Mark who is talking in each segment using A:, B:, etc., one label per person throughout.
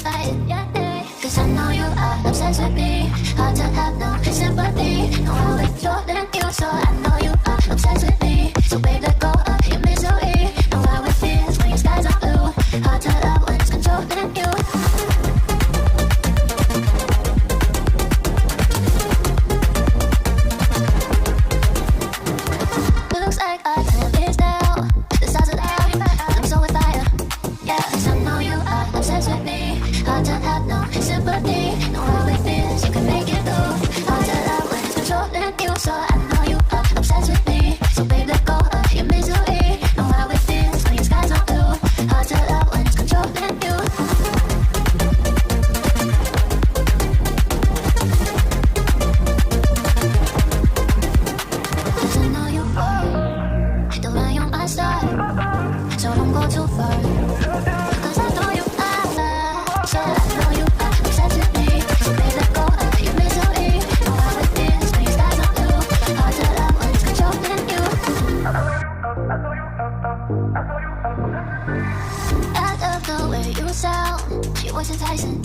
A: fight it, yeah, yeah. Cause I know you are obsessed with me. Hard to have no sympathy. Know how it's more than you, so I know you are obsessed with me. So babe, let go of your misery. Know how it feels when your skies are blue. Hard to love when it's controlling you. Looks like our time is now. The stars are out, I'm so with fire. Yeah, cause I know you are obsessed with me. Hard to have no sympathy. Know how it feels, you can make it through. Hard to love when it's controlling you. So I know you are obsessed with me. So babe, let go of your misery. Know how it feels when your skies are blue. Hard to love when it's controlling you. Cause I know you are the way on my side. So don't go too far. Cause I know you are. So I know you are obsessed with me. So babe, let go of your misery. Know how it feels when your skies are blue. Hard to love when it's controlling you. I love the way you sound. Your voice enticing.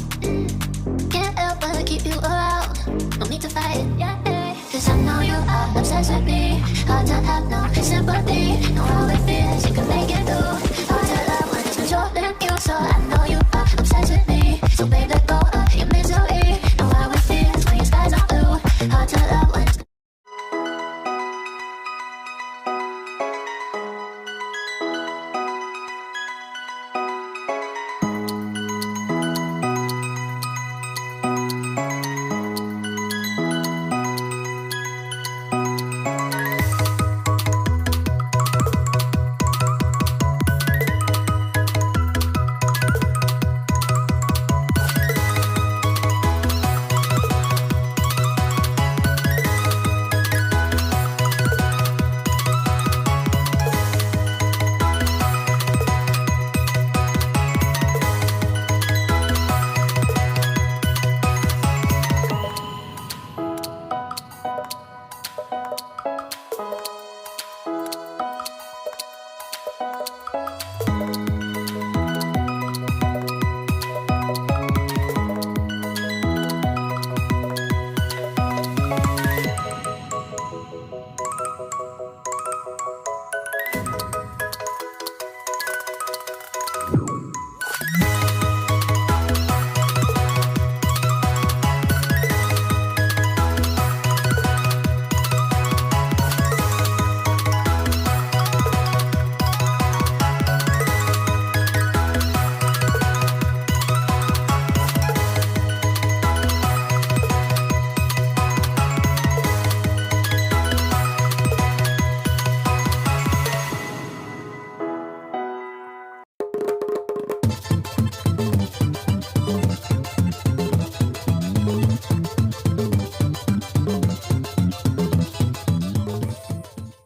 A: Can't help but keep you around. No need to fight it, yeah, yeah. Cause I know you are obsessed with me. Hard to have no sympathy. Know how it feels, you can make it through. Hard to love when it's controlling you. So I know you are obsessed with me. So babe, let go of your misery. Know how it feels when your skies are blue. Hard to love when it's